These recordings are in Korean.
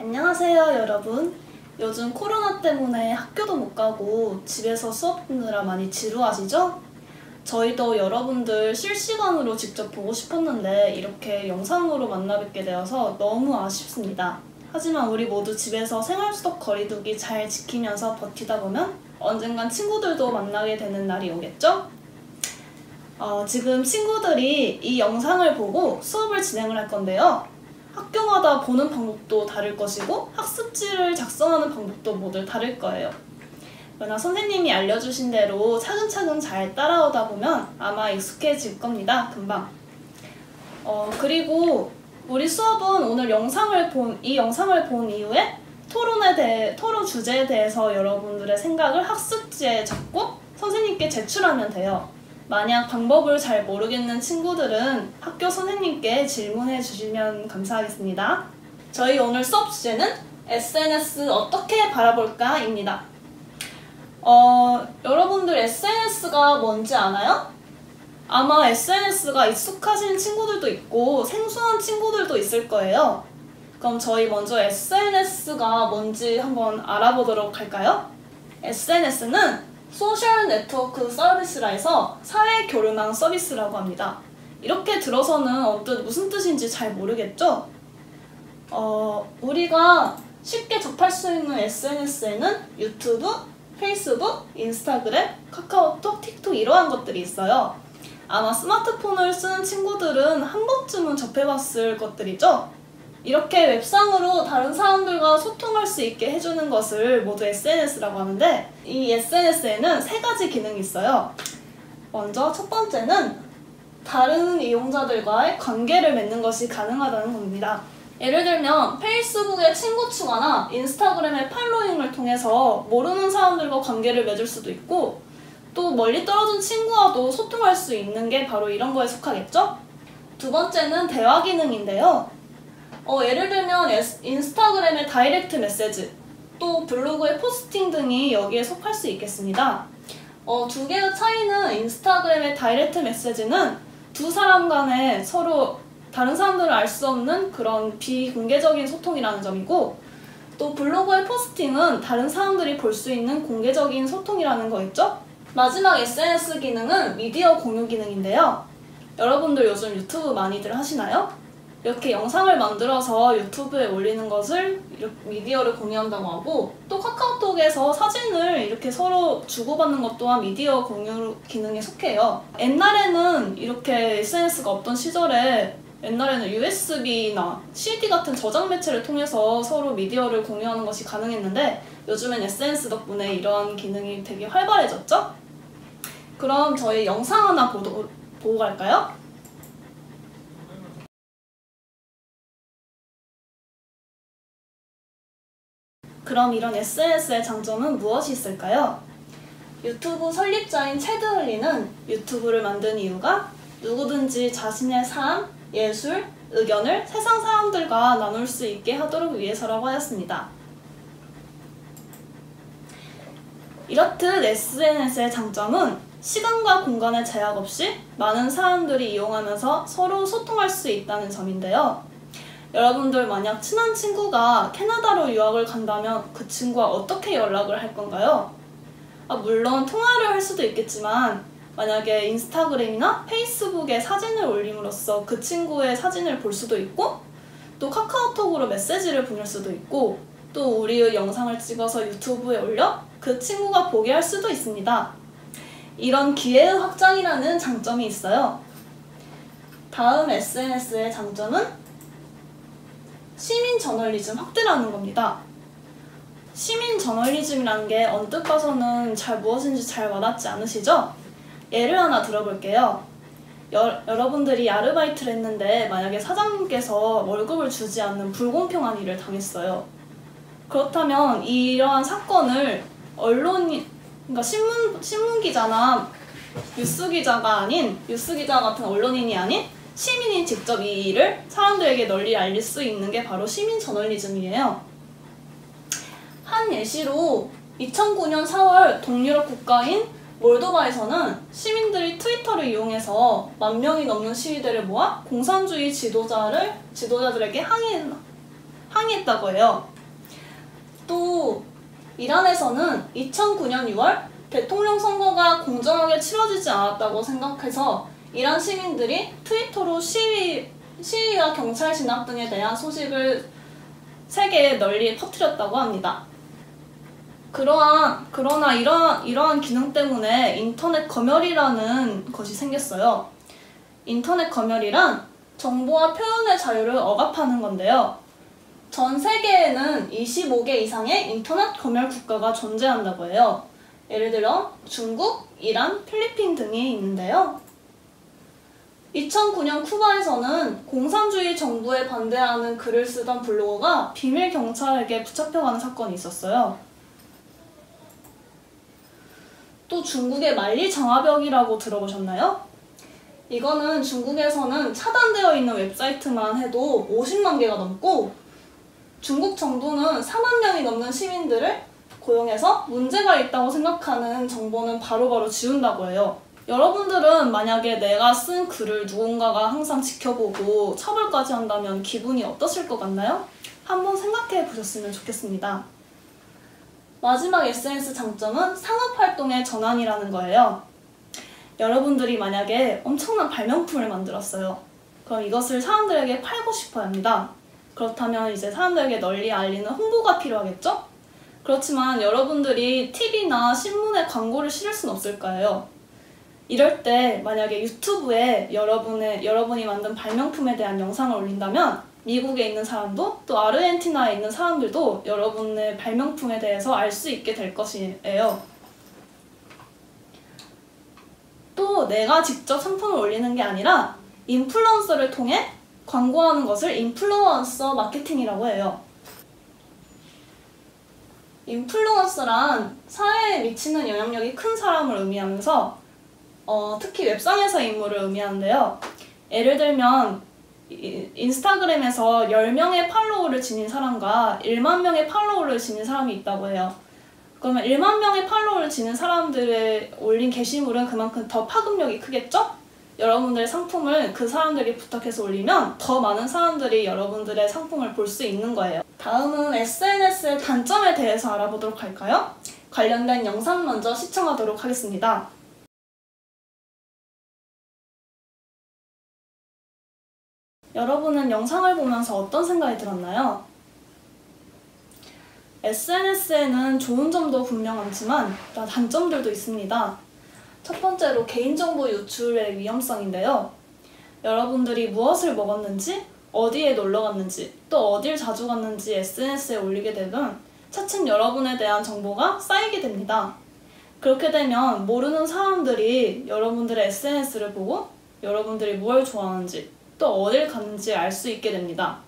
안녕하세요 여러분. 요즘 코로나 때문에 학교도 못 가고 집에서 수업 듣느라 많이 지루하시죠? 저희도 여러분들 실시간으로 직접 보고 싶었는데 이렇게 영상으로 만나 뵙게 되어서 너무 아쉽습니다. 하지만 우리 모두 집에서 생활 속 거리두기 잘 지키면서 버티다 보면 언젠간 친구들도 만나게 되는 날이 오겠죠? 지금 친구들이 이 영상을 보고 수업을 진행을 할 건데요. 학교마다 보는 방법도 다를 것이고 학습지를 작성하는 방법도 모두 다를 거예요. 그러나 선생님이 알려주신 대로 차근차근 잘 따라오다 보면 아마 익숙해질 겁니다. 금방. 그리고 우리 수업은 오늘 이 영상을 본 이후에 토론 주제에 대해서 여러분들의 생각을 학습지에 적고 선생님께 제출하면 돼요. 만약 방법을 잘 모르겠는 친구들은 학교 선생님께 질문해 주시면 감사하겠습니다. 저희 오늘 수업 주제는 SNS 어떻게 바라볼까? 입니다. 여러분들 SNS가 뭔지 아나요? 아마 SNS가 익숙하신 친구들도 있고 생소한 친구들도 있을 거예요. 그럼 저희 먼저 SNS가 뭔지 한번 알아보도록 할까요? SNS는 소셜 네트워크 서비스라 해서 사회 교류망 서비스라고 합니다. 이렇게 들어서는 언뜻 무슨 뜻인지 잘 모르겠죠? 우리가 쉽게 접할 수 있는 SNS에는 유튜브, 페이스북, 인스타그램, 카카오톡, 틱톡 이러한 것들이 있어요. 아마 스마트폰을 쓰는 친구들은 한 번쯤은 접해봤을 것들이죠? 이렇게 웹상으로 다른 사람들과 소통할 수 있게 해주는 것을 모두 SNS라고 하는데 이 SNS에는 세 가지 기능이 있어요. 먼저 첫 번째는 다른 이용자들과의 관계를 맺는 것이 가능하다는 겁니다. 예를 들면 페이스북에 친구 추가나 인스타그램의 팔로잉을 통해서 모르는 사람들과 관계를 맺을 수도 있고 또 멀리 떨어진 친구와도 소통할 수 있는 게 바로 이런 거에 속하겠죠? 두 번째는 대화 기능인데요. 예를 들면 인스타그램의 다이렉트 메시지, 또 블로그의 포스팅 등이 여기에 속할 수 있겠습니다. 두 개의 차이는 인스타그램의 다이렉트 메시지는 두 사람 간에 서로 다른 사람들을 알 수 없는 그런 비공개적인 소통이라는 점이고 또 블로그의 포스팅은 다른 사람들이 볼 수 있는 공개적인 소통이라는 거겠죠? 마지막 SNS 기능은 미디어 공유 기능인데요. 여러분들 요즘 유튜브 많이들 하시나요? 이렇게 영상을 만들어서 유튜브에 올리는 것을 미디어를 공유한다고 하고 또 카카오톡에서 사진을 이렇게 서로 주고받는 것 또한 미디어 공유 기능에 속해요. 옛날에는 이렇게 SNS가 없던 시절에 옛날에는 USB나 CD 같은 저장 매체를 통해서 서로 미디어를 공유하는 것이 가능했는데 요즘엔 SNS 덕분에 이러한 기능이 되게 활발해졌죠? 그럼 저희 영상 하나 보고 갈까요? 그럼 이런 SNS의 장점은 무엇이 있을까요? 유튜브 설립자인 체드 흘리는 유튜브를 만든 이유가 누구든지 자신의 삶, 예술, 의견을 세상 사람들과 나눌 수 있게 하도록 위해서라고 하였습니다. 이렇듯 SNS의 장점은 시간과 공간의 제약 없이 많은 사람들이 이용하면서 서로 소통할 수 있다는 점인데요. 여러분들 만약 친한 친구가 캐나다로 유학을 간다면 그 친구와 어떻게 연락을 할 건가요? 물론 통화를 할 수도 있겠지만 만약에 인스타그램이나 페이스북에 사진을 올림으로써 그 친구의 사진을 볼 수도 있고 또 카카오톡으로 메시지를 보낼 수도 있고 또 우리의 영상을 찍어서 유튜브에 올려 그 친구가 보게 할 수도 있습니다. 이런 기회의 확장이라는 장점이 있어요. 다음 SNS의 장점은 시민 저널리즘 확대라는 겁니다. 시민 저널리즘이라는 게 언뜻 봐서는 무엇인지 잘 와닿지 않으시죠? 예를 하나 들어볼게요. 여러분들이 아르바이트를 했는데 만약에 사장님께서 월급을 주지 않는 불공평한 일을 당했어요. 그렇다면 이러한 사건을 그러니까 신문기자나 뉴스기자 같은 언론인이 아닌 시민이 직접 이 일을 사람들에게 널리 알릴 수 있는 게 바로 시민 저널리즘이에요. 한 예시로 2009년 4월 동유럽 국가인 몰도바에서는 시민들이 트위터를 이용해서 10,000명이 넘는 시위대를 모아 공산주의 지도자들에게 항의했다고 해요. 또 이란에서는 2009년 6월 대통령 선거가 공정하게 치러지지 않았다고 생각해서 이란 시민들이 트위터로 시위와 경찰 진압 등에 대한 소식을 세계에 널리 퍼뜨렸다고 합니다. 그러나 이러한 기능 때문에 인터넷 검열이라는 것이 생겼어요. 인터넷 검열이란 정보와 표현의 자유를 억압하는 건데요. 전 세계에는 25개 이상의 인터넷 검열 국가가 존재한다고 해요. 예를 들어 중국, 이란, 필리핀 등이 있는데요. 2009년 쿠바에서는 공산주의 정부에 반대하는 글을 쓰던 블로거가 비밀 경찰에게 붙잡혀가는 사건이 있었어요. 또 중국의 만리장화벽이라고 들어보셨나요? 이거는 중국에서는 차단되어 있는 웹사이트만 해도 50만 개가 넘고 중국 정부는 4만 명이 넘는 시민들을 고용해서 문제가 있다고 생각하는 정보는 바로바로 지운다고 해요. 여러분들은 만약에 내가 쓴 글을 누군가가 항상 지켜보고 처벌까지 한다면 기분이 어떠실 것 같나요? 한번 생각해 보셨으면 좋겠습니다. 마지막 SNS 장점은 상업활동의 전환이라는 거예요. 여러분들이 만약에 엄청난 발명품을 만들었어요. 그럼 이것을 사람들에게 팔고 싶어야 합니다. 그렇다면 이제 사람들에게 널리 알리는 홍보가 필요하겠죠? 그렇지만 여러분들이 TV나 신문에 광고를 실을 순 없을 거예요. 이럴 때 만약에 유튜브에 여러분이 만든 발명품에 대한 영상을 올린다면 미국에 있는 사람도 또 아르헨티나에 있는 사람들도 여러분의 발명품에 대해서 알 수 있게 될 것이에요. 또 내가 직접 상품을 올리는 게 아니라 인플루언서를 통해 광고하는 것을 인플루언서 마케팅이라고 해요. 인플루언서란 사회에 미치는 영향력이 큰 사람을 의미하면서 특히 웹상에서의 인물을 의미하는데요. 예를 들면 인스타그램에서 10명의 팔로워를 지닌 사람과 1만 명의 팔로워를 지닌 사람이 있다고 해요. 그러면 1만 명의 팔로워를 지닌 사람들의 올린 게시물은 그만큼 더 파급력이 크겠죠? 여러분들의 상품을 그 사람들이 부탁해서 올리면 더 많은 사람들이 여러분들의 상품을 볼 수 있는 거예요. 다음은 SNS의 단점에 대해서 알아보도록 할까요? 관련된 영상 먼저 시청하도록 하겠습니다. 여러분은 영상을 보면서 어떤 생각이 들었나요? SNS에는 좋은 점도 분명 많지만 단점들도 있습니다. 첫 번째로 개인정보 유출의 위험성인데요. 여러분들이 무엇을 먹었는지, 어디에 놀러 갔는지, 또 어딜 자주 갔는지 SNS에 올리게 되면 차츰 여러분에 대한 정보가 쌓이게 됩니다. 그렇게 되면 모르는 사람들이 여러분들의 SNS를 보고 여러분들이 무엇을 좋아하는지, 또 어딜 갔는지 알 수 있게 됩니다.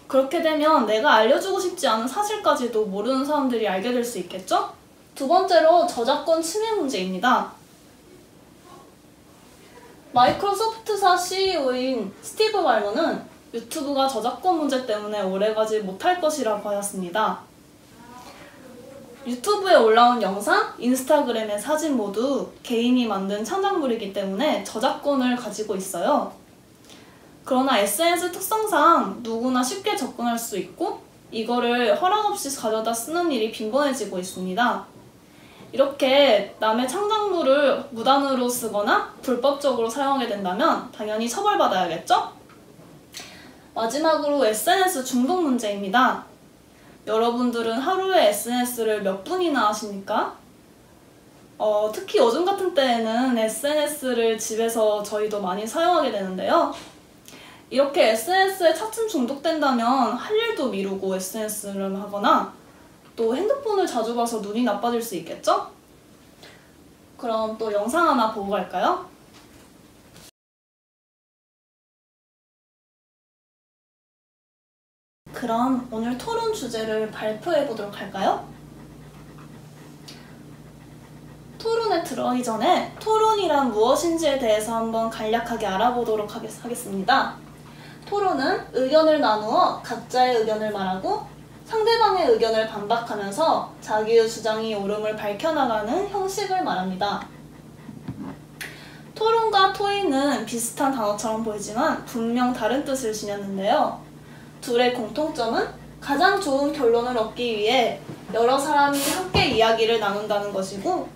그렇게 되면 내가 알려주고 싶지 않은 사실까지도 모르는 사람들이 알게 될 수 있겠죠? 두 번째로 저작권 침해 문제입니다. 마이크로소프트사 CEO인 스티브 발머는 유튜브가 저작권 문제 때문에 오래가지 못할 것이라고 하였습니다. 유튜브에 올라온 영상, 인스타그램의 사진 모두 개인이 만든 창작물이기 때문에 저작권을 가지고 있어요. 그러나 SNS 특성상 누구나 쉽게 접근할 수 있고 이거를 허락 없이 가져다 쓰는 일이 빈번해지고 있습니다. 이렇게 남의 창작물을 무단으로 쓰거나 불법적으로 사용하게 된다면 당연히 처벌받아야겠죠? 마지막으로 SNS 중독 문제입니다. 여러분들은 하루에 SNS를 몇 분이나 하십니까? 특히 요즘 같은 때에는 SNS를 집에서 저희도 많이 사용하게 되는데요. 이렇게 SNS에 차츰 중독된다면 할 일도 미루고 SNS를 하거나 또 핸드폰을 자주 봐서 눈이 나빠질 수 있겠죠? 그럼 또 영상 하나 보고 갈까요? 그럼 오늘 토론 주제를 발표해 보도록 할까요? 토론에 들어가기 전에 토론이란 무엇인지에 대해서 한번 간략하게 알아보도록 하겠습니다. 토론은 의견을 나누어 각자의 의견을 말하고 상대방의 의견을 반박하면서 자기의 주장이 옳음을 밝혀나가는 형식을 말합니다. 토론과 토의는 비슷한 단어처럼 보이지만 분명 다른 뜻을 지녔는데요. 둘의 공통점은 가장 좋은 결론을 얻기 위해 여러 사람이 함께 이야기를 나눈다는 것이고,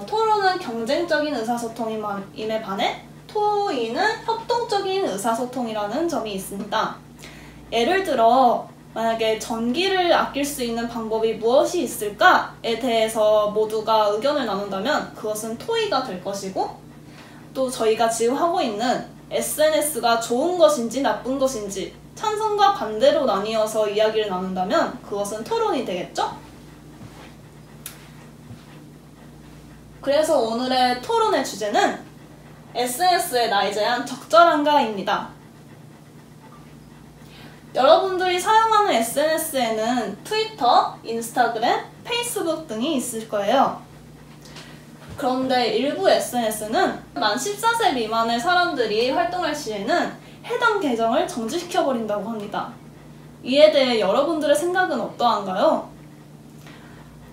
토론은 경쟁적인 의사소통임에 반해 토의는 협동적인 의사소통이라는 점이 있습니다. 예를 들어 만약에 전기를 아낄 수 있는 방법이 무엇이 있을까에 대해서 모두가 의견을 나눈다면 그것은 토의가 될 것이고, 또 저희가 지금 하고 있는 SNS가 좋은 것인지 나쁜 것인지 찬성과 반대로 나뉘어서 이야기를 나눈다면 그것은 토론이 되겠죠? 그래서 오늘의 토론의 주제는 SNS의 나에 대한 적절한가입니다. 여러분들이 사용하는 SNS에는 트위터, 인스타그램, 페이스북 등이 있을 거예요. 그런데 일부 SNS는 만 14세 미만의 사람들이 활동할 시에는 해당 계정을 정지시켜버린다고 합니다. 이에 대해 여러분들의 생각은 어떠한가요?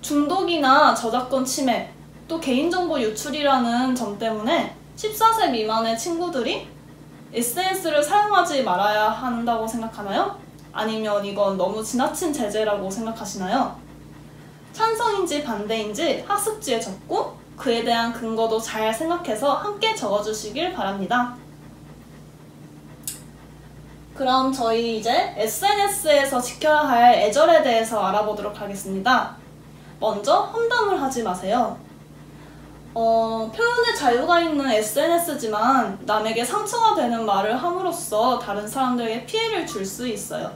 중독이나 저작권 침해, 또 개인정보 유출이라는 점 때문에 14세 미만의 친구들이 SNS를 사용하지 말아야 한다고 생각하나요? 아니면 이건 너무 지나친 제재라고 생각하시나요? 찬성인지 반대인지 학습지에 적고 그에 대한 근거도 잘 생각해서 함께 적어주시길 바랍니다. 그럼 저희 이제 SNS에서 지켜야 할 예절에 대해서 알아보도록 하겠습니다. 먼저 험담을 하지 마세요. 표현의 자유가 있는 SNS지만 남에게 상처가 되는 말을 함으로써 다른 사람들에게 피해를 줄 수 있어요.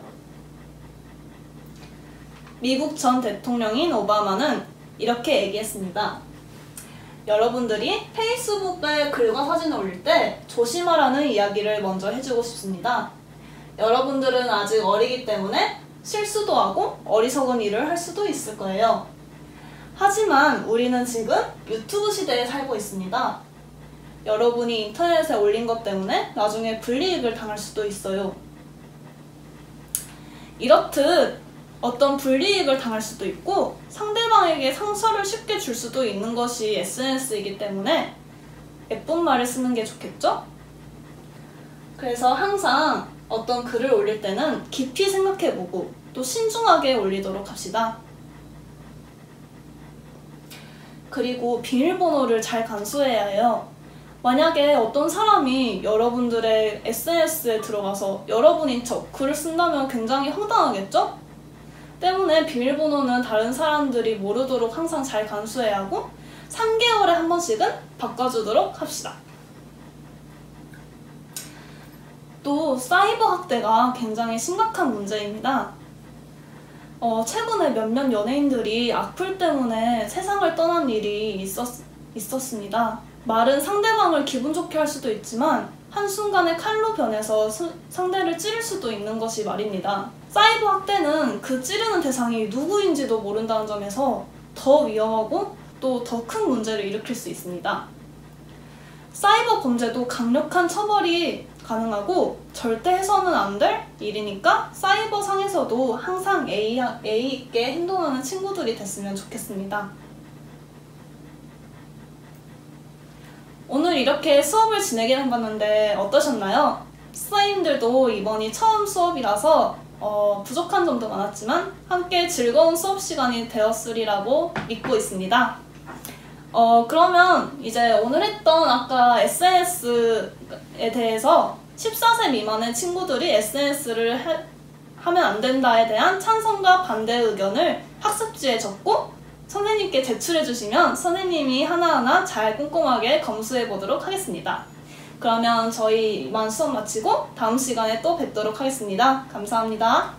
미국 전 대통령인 오바마는 이렇게 얘기했습니다. 여러분들이 페이스북에 글과 사진을 올릴 때 조심하라는 이야기를 먼저 해주고 싶습니다. 여러분들은 아직 어리기 때문에 실수도 하고 어리석은 일을 할 수도 있을 거예요. 하지만 우리는 지금 유튜브 시대에 살고 있습니다. 여러분이 인터넷에 올린 것 때문에 나중에 불이익을 당할 수도 있어요. 이렇듯 어떤 불이익을 당할 수도 있고 상대방에게 상처를 쉽게 줄 수도 있는 것이 SNS이기 때문에 예쁜 말을 쓰는 게 좋겠죠? 그래서 항상 어떤 글을 올릴 때는 깊이 생각해보고 또 신중하게 올리도록 합시다. 그리고 비밀번호를 잘 간수해야 해요. 만약에 어떤 사람이 여러분들의 SNS에 들어가서 여러분인 척 글을 쓴다면 굉장히 황당하겠죠? 때문에 비밀번호는 다른 사람들이 모르도록 항상 잘 간수해야 하고 3개월에 한 번씩은 바꿔주도록 합시다. 또 사이버 학대가 굉장히 심각한 문제입니다. 최근에 몇몇 연예인들이 악플 때문에 세상을 떠난 일이 있었습니다. 말은 상대방을 기분 좋게 할 수도 있지만 한순간에 칼로 변해서 상대를 찌를 수도 있는 것이 말입니다. 사이버 학대는 그 찌르는 대상이 누구인지도 모른다는 점에서 더 위험하고 또 더 큰 문제를 일으킬 수 있습니다. 사이버 범죄도 강력한 처벌이 가능하고 절대 해서는 안 될 일이니까 사이버 상에서도 항상 예의 있게 행동하는 친구들이 됐으면 좋겠습니다. 오늘 이렇게 수업을 진행해봤는데 어떠셨나요? 선생님들도 이번이 처음 수업이라서 부족한 점도 많았지만 함께 즐거운 수업 시간이 되었으리라고 믿고 있습니다. 그러면 이제 오늘 했던 아까 SNS에 대해서 14세 미만의 친구들이 SNS를 하면 안 된다에 대한 찬성과 반대 의견을 학습지에 적고 선생님께 제출해 주시면 선생님이 하나하나 잘 꼼꼼하게 검수해 보도록 하겠습니다. 그러면 저희 이만 수업 마치고 다음 시간에 또 뵙도록 하겠습니다. 감사합니다.